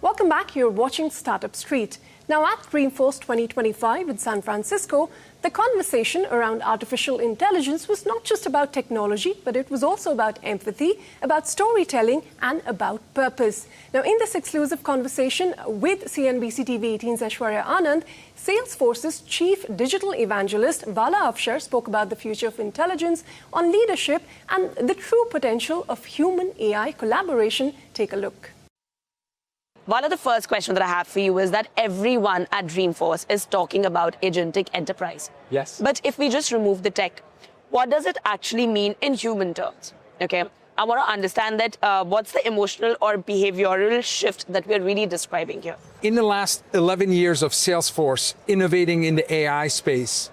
Welcome back. You're watching Startup Street. Now at Dreamforce 2025 in San Francisco, the conversation around artificial intelligence was not just about technology, but it was also about empathy, about storytelling, and about purpose. Now in this exclusive conversation with CNBC-TV18's Aishwarya Anand, Salesforce's Chief Digital Evangelist Vala Afshar spoke about the future of intelligence, on leadership, and the true potential of human-AI collaboration. Take a look. Vala, the first question that I have for you is that everyone at Dreamforce is talking about agentic enterprise. Yes. But if we just remove the tech, what does it actually mean in human terms? Okay. I want to understand that what's the emotional or behavioral shift that we're really describing here? In the last 11 years of Salesforce innovating in the AI space,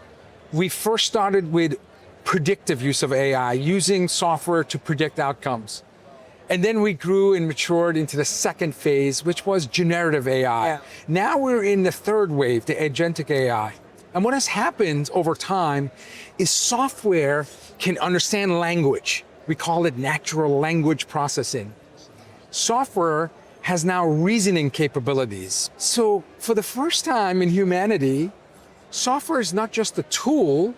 we first started with predictive use of AI, using software to predict outcomes. And then we grew and matured into the second phase, which was generative AI. Yeah. Now we're in the third wave, the agentic AI. And what has happened over time is software can understand language. We call it natural language processing. Software has now reasoning capabilities. So for the first time in humanity, software is not just a tool,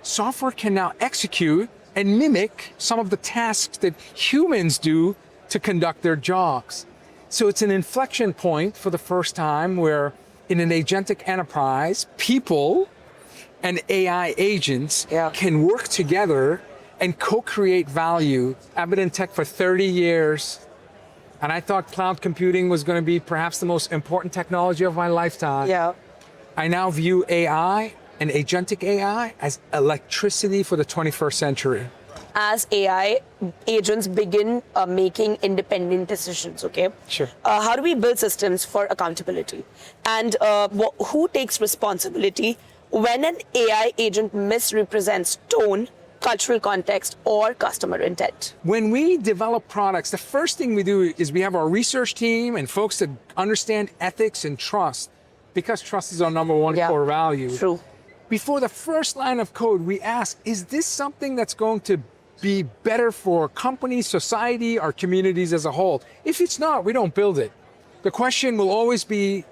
software can now execute and mimic some of the tasks that humans do to conduct their jobs. So it's an inflection point for the first time where in an agentic enterprise, people and AI agents can work together and co-create value. I've been in tech for 30 years, and I thought cloud computing was going to be perhaps the most important technology of my lifetime. Yeah. I now view AI and agentic AI as electricity for the 21st century. As AI agents begin making independent decisions, okay? Sure. How do we build systems for accountability? And who takes responsibility when an AI agent misrepresents tone, cultural context, or customer intent? When we develop products, the first thing we do is we have our research team and folks that understand ethics and trust, because trust is our number one core value. True. Before the first line of code, we ask, is this something that's going to be better for companies, society, our communities as a whole? If it's not, we don't build it. The question will always be,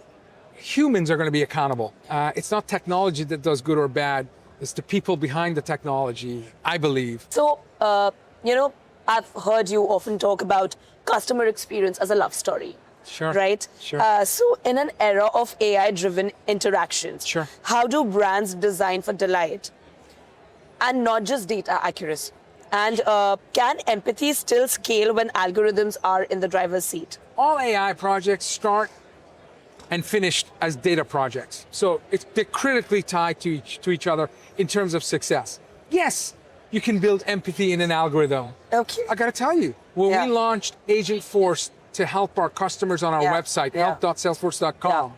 humans are going to be accountable. It's not technology that does good or bad. It's the people behind the technology, I believe. So, I've heard you often talk about customer experience as a love story. Sure. Right? Sure. So in an era of AI-driven interactions, sure, how do brands design for delight and not just data accuracy? And can empathy still scale when algorithms are in the driver's seat? All AI projects start and finish as data projects. So they're critically tied to each other in terms of success. Yes, you can build empathy in an algorithm. Okay. I got to tell you, when we launched Agentforce to help our customers on our website, help.salesforce.com,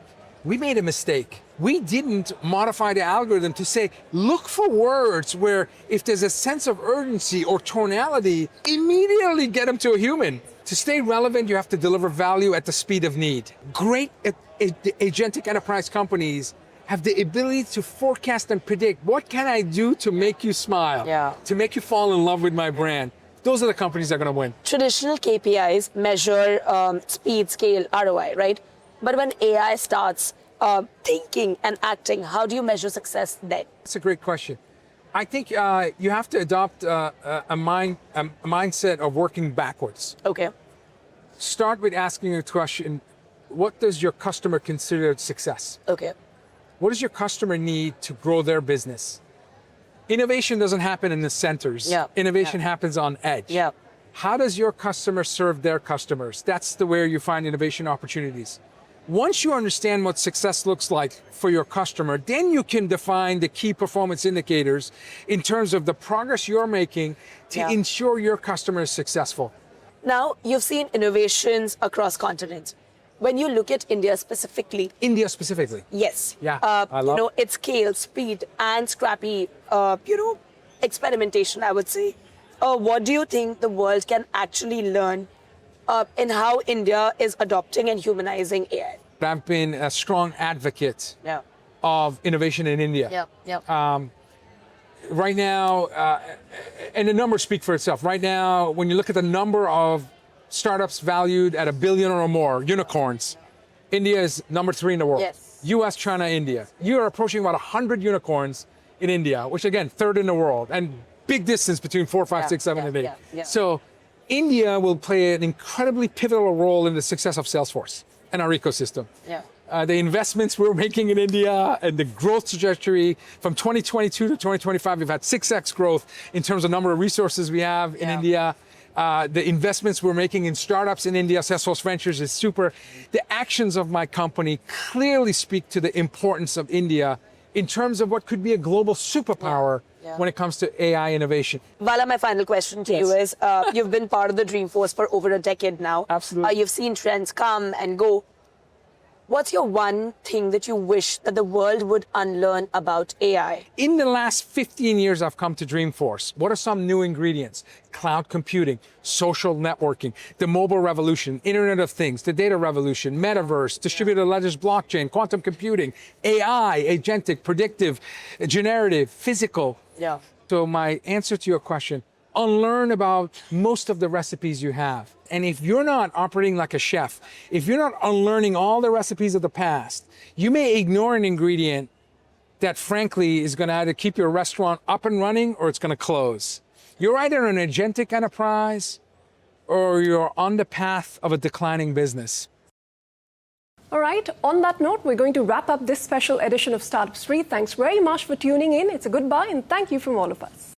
we made a mistake. We didn't modify the algorithm to say, look for words where if there's a sense of urgency or tonality, immediately get them to a human. To stay relevant, you have to deliver value at the speed of need. Great agentic enterprise companies have the ability to forecast and predict, what can I do to make you smile, to make you fall in love with my brand? Those are the companies that are going to win. Traditional KPIs measure speed, scale, ROI, right? But when AI starts thinking and acting, how do you measure success then? That's a great question. I think you have to adopt a mindset of working backwards. Okay. Start with asking a question, what does your customer consider success? Okay. What does your customer need to grow their business? Innovation doesn't happen in the centers. Innovation happens on edge. How does your customer serve their customers? That's where you find innovation opportunities. Once you understand what success looks like for your customer, then you can define the key performance indicators in terms of the progress you're making to ensure your customer is successful. Now, you've seen innovations across continents. When you look at India specifically. India specifically? Yes. Yeah, I love its scale, speed, and scrappy, experimentation, I would say. What do you think the world can actually learn in how India is adopting and humanizing AI? I've been a strong advocate of innovation in India. Right now, and the numbers speak for itself. Right now, when you look at the number of startups valued at $1 billion or more, unicorns. India is number 3 in the world. Yes. US, China, India. You're approaching about 100 unicorns in India, which again, 3rd in the world, and big distance between 4, 5, 6, 7, and 8. So India will play an incredibly pivotal role in the success of Salesforce and our ecosystem. Yeah. The investments we're making in India and the growth trajectory from 2022 to 2025, we've had 6x growth in terms of number of resources we have in India. The investments we're making in startups in India, Salesforce Ventures is super. The actions of my company clearly speak to the importance of India in terms of what could be a global superpower when it comes to AI innovation. Vala, my final question to you is, you've been part of the Dreamforce for over a decade now. Absolutely. You've seen trends come and go. What's your one thing that you wish that the world would unlearn about AI? In the last 15 years, I've come to Dreamforce. What are some new ingredients? Cloud computing, social networking, the mobile revolution, Internet of Things, the data revolution, metaverse, distributed ledgers, blockchain, quantum computing, AI, agentic, predictive, generative, physical. Yeah. So my answer to your question, unlearn about most of the recipes you have. And if you're not operating like a chef, if you're not unlearning all the recipes of the past, you may ignore an ingredient that frankly is going to either keep your restaurant up and running or it's going to close. You're either an agentic enterprise or you're on the path of a declining business. All right, on that note, we're going to wrap up this special edition of Startup Street. Thanks very much for tuning in. It's a goodbye and thank you from all of us.